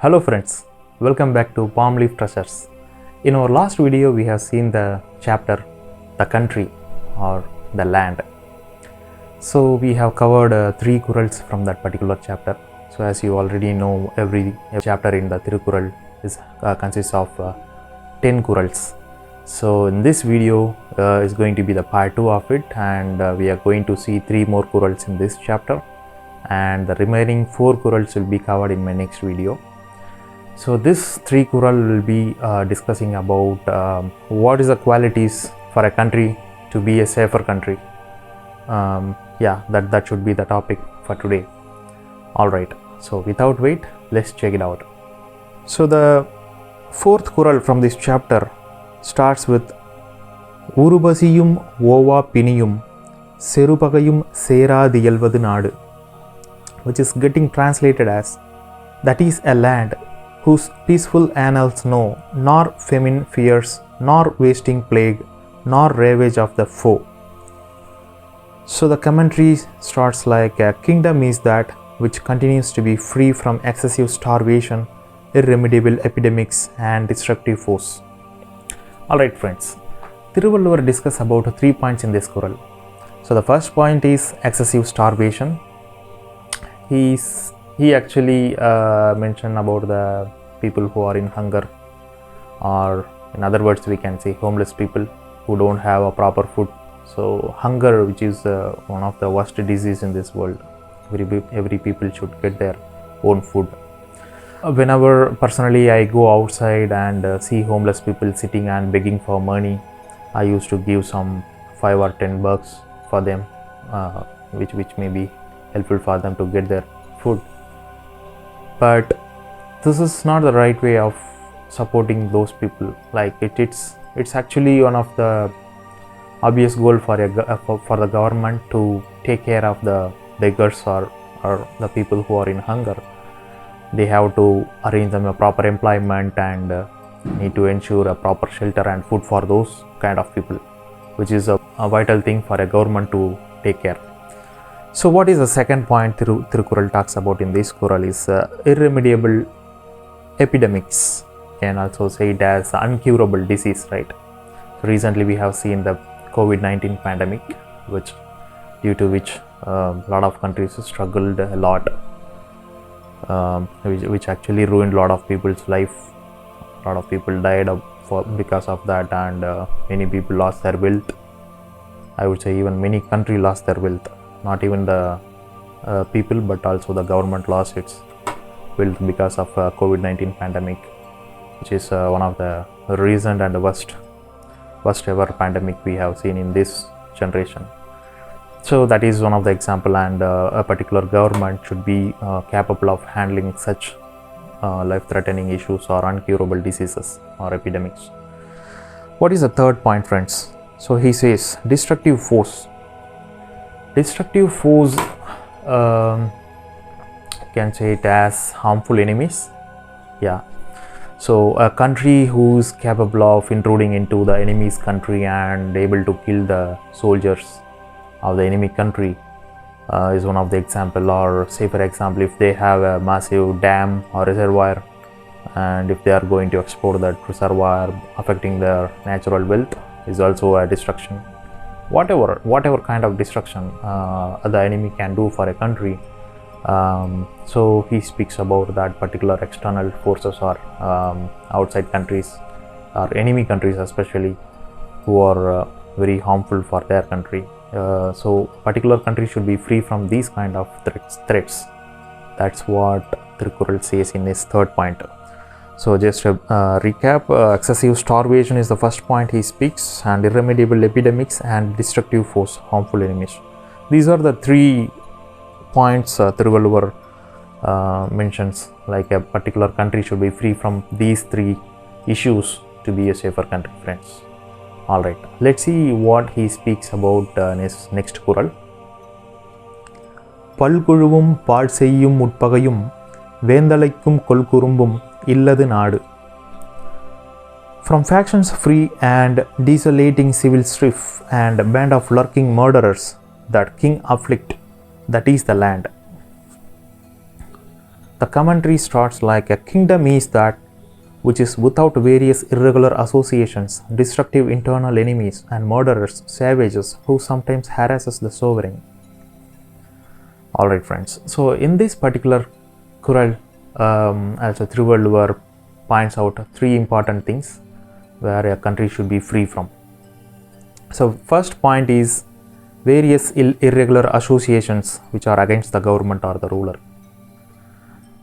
Hello friends, welcome back to Palm Leaf Treasures. In our last video we have seen the chapter the country or the land. So we have covered 3 Kurals from that particular chapter. So as you already know, every chapter in the Thirukkural consists of 10 Kurals. So in this video is going to be the part 2 of it, and we are going to see 3 more Kurals in this chapter, and the remaining 4 Kurals will be covered in my next video. So this 3 Kural will be discussing about what is the qualities for a country to be a safer country. That should be the topic for today. Alright, so without wait, let's check it out. So the 4th Kural from this chapter starts with Urubasiyum Ova Piniyum Serupagayum Sera Diyalvadu Nadu, which is getting translated as, that is a land whose peaceful annals know nor famine fears, nor wasting plague, nor ravage of the foe. So the commentary starts like, a kingdom is that which continues to be free from excessive starvation, irremediable epidemics and destructive foes. Alright friends, Thiruvalluvar discuss about 3 points in this Kural. So the first point is excessive starvation. He actually mentioned about the people who are in hunger, or in other words we can say homeless people who don't have a proper food. So hunger, which is one of the worst disease in this world, every people should get their own food. Whenever personally I go outside and see homeless people sitting and begging for money, I used to give some 5 or 10 bucks for them, which may be helpful for them to get their food. But this is not the right way of supporting those people. Like it's actually one of the obvious goal for the government to take care of the beggars or the people who are in hunger. They have to arrange them a proper employment and need to ensure a proper shelter and food for those kind of people, which is a vital thing for a government to take care. So what is the second point Thirukkural talks about in this Kural is irremediable epidemics. Can also say it as uncurable disease, right? So recently we have seen the COVID-19 pandemic, due to which a lot of countries struggled a lot, which actually ruined a lot of people's life. A lot of people died because of that, and many people lost their wealth. I would say even many countries lost their wealth. Not even the people, but also the government lost its wealth because of COVID-19 pandemic, which is one of the recent and the worst ever pandemic we have seen in this generation. So that is one of the example, and a particular government should be capable of handling such life-threatening issues or uncurable diseases or epidemics. What is the third point, friends? So he says destructive force. Destructive foes, can say it as harmful enemies. So a country who is capable of intruding into the enemy's country and able to kill the soldiers of the enemy country is one of the example. Or say for example, if they have a massive dam or reservoir, and if they are going to explode that reservoir, affecting their natural wealth, is also a destruction. Whatever kind of destruction the enemy can do for a country. So he speaks about that particular external forces or outside countries or enemy countries especially, who are very harmful for their country. So particular country should be free from these kind of threats. That's what Thirukkural says in his third point. So just a recap, excessive starvation is the first point he speaks, and irremediable epidemics and destructive force, harmful enemies. These are the 3 points Thiruvalluvar mentions, like a particular country should be free from these 3 issues to be a safer country, friends. Alright, let's see what he speaks about in his next Kural. Palkuzhuvum paal seyyum utpagayum வேந்தலைக்கும் கொல்குறும்பும் இல்லது நாடு. From factions free and desolating civil strife and band of lurking murderers that king afflict, that is the land. The commentary starts like a kingdom is that which is without various irregular associations, destructive internal enemies, and murderers, savages who sometimes harasses the sovereign. Alright friends, so in this particular Kural, as a Thiruvalluvar points out 3 important things where a country should be free from. So first point is various irregular associations which are against the government or the ruler.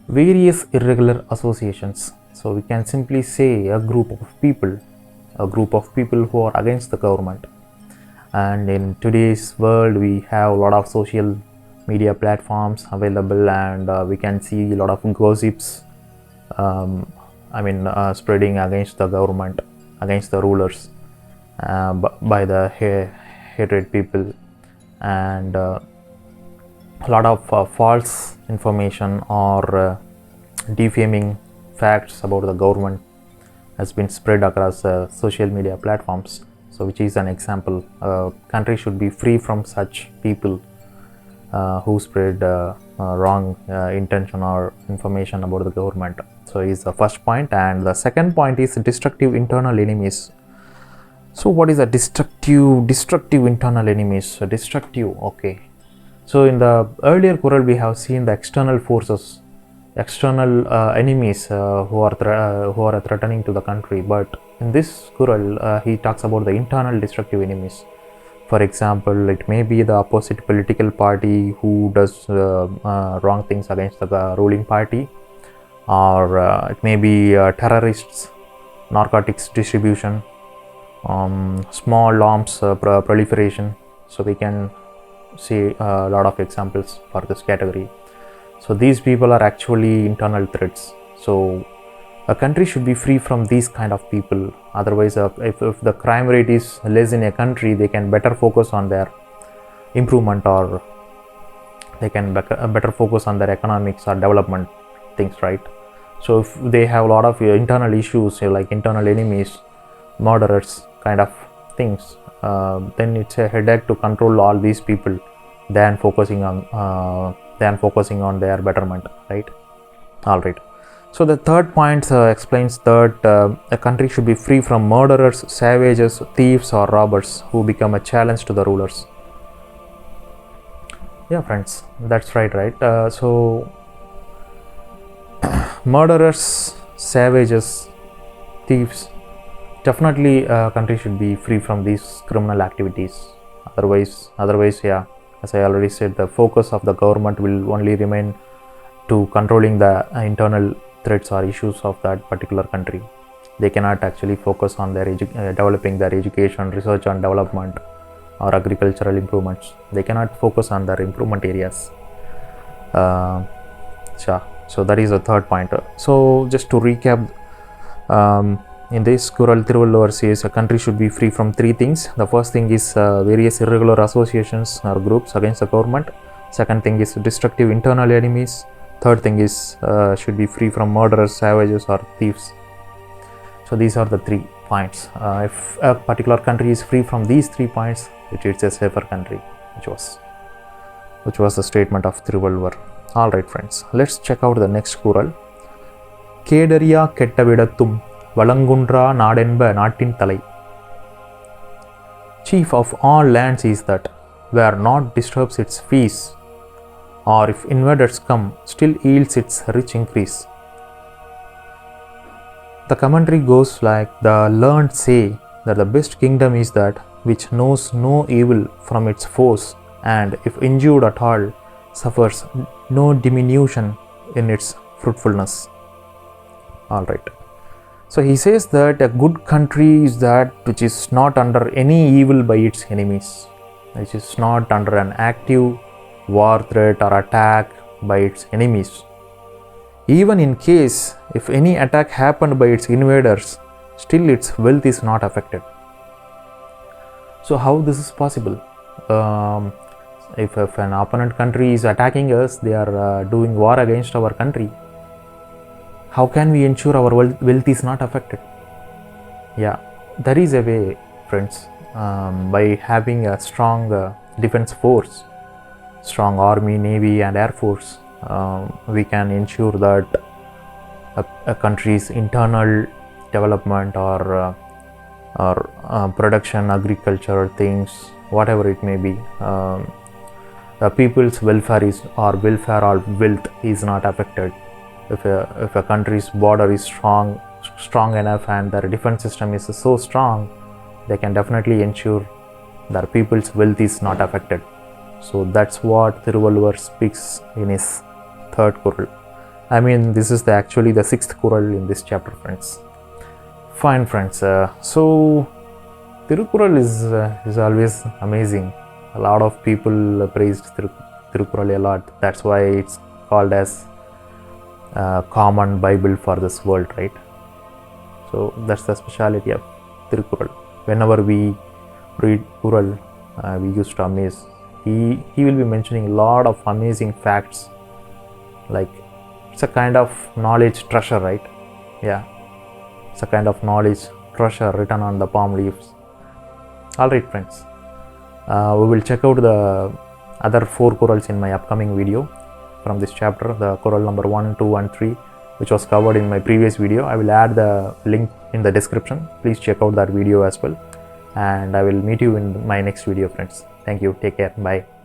Various irregular associations. So we can simply say a group of people who are against the government. And in today's world, we have a lot of social media platforms available, and we can see a lot of gossips, spreading against the government, against the rulers, by the hatred people, and a lot of false information or defaming facts about the government has been spread across social media platforms. So which is an example. Country should be free from such people who spread wrong intention or information about the government. So is the first point. And the second point is destructive internal enemies. So what is a destructive internal enemies? So destructive, okay. So in the earlier Kural we have seen the external forces, external enemies who are threatening to the country, but in this Kural he talks about the internal destructive enemies. For example, it may be the opposite political party who does wrong things against the ruling party, or it may be terrorists, narcotics distribution, small arms proliferation. So we can see a lot of examples for this category. So these people are actually internal threats. So a country should be free from these kind of people. Otherwise, if the crime rate is less in a country, they can better focus on their improvement, or they can better focus on their economics or development things, right? So if they have a lot of internal issues, like internal enemies, murderers kind of things, then it's a headache to control all these people than focusing on their betterment, right? All right. So the third point explains that a country should be free from murderers, savages, thieves, or robbers who become a challenge to the rulers. Yeah, friends, that's right. So murderers, savages, thieves, definitely a country should be free from these criminal activities. Otherwise, yeah, as I already said, the focus of the government will only remain to controlling the internal threats or issues of that particular country. They cannot actually focus on their developing their education, research and development, or agricultural improvements. They cannot focus on their improvement areas. So that is the third point. So just to recap, in this Kural, Thiruvalluvar says a country should be free from 3 things. The first thing is various irregular associations or groups against the government. Second thing is destructive internal enemies. Third thing is should be free from murderers, savages, or thieves. So these are the 3 points. If a particular country is free from these 3 points, it is a safer country, which was the statement of Thiruvalluvar. Alright friends, let's check out the next Kural. Kedariya kettavidathum Valangundra Nadenba Natin Talai. Chief of all lands is that where naught disturbs its fees, or if invaders come, still yields its rich increase. The commentary goes like, the learned say that the best kingdom is that which knows no evil from its foes, and if injured at all, suffers no diminution in its fruitfulness. Alright. So he says that a good country is that which is not under any evil by its enemies, which is not under an active war threat or attack by its enemies. Even in case if any attack happened by its invaders, still its wealth is not affected. So how this is possible? If an opponent country is attacking us, they are doing war against our country, how can we ensure our wealth is not affected? Yeah, there is a way, friends, by having a strong defense force, strong army, navy and air force, we can ensure that a country's internal development or production, agriculture things, whatever it may be, the people's welfare or wealth is not affected. If a country's border is strong enough and their defense system is so strong, they can definitely ensure their people's wealth is not affected. So that's what Thiruvalluvar speaks in his third Kural. I mean, this is actually the sixth Kural in this chapter, friends. Fine, friends. So Thirukkural is always amazing. A lot of people praised Thirukkural a lot. That's why it's called as common Bible for this world, right? So that's the speciality of Thirukkural. Whenever we read Kural, we used to amaze. He will be mentioning a lot of amazing facts. Like, it's a kind of knowledge treasure, right? Yeah, it's a kind of knowledge treasure written on the palm leaves. Alright, friends, we will check out the other 4 Kurals in my upcoming video from this chapter, the Kural number 1, 2 and 3, which was covered in my previous video. I will add the link in the description. Please check out that video as well, and I will meet you in my next video, friends. Thank you. Take care. Bye.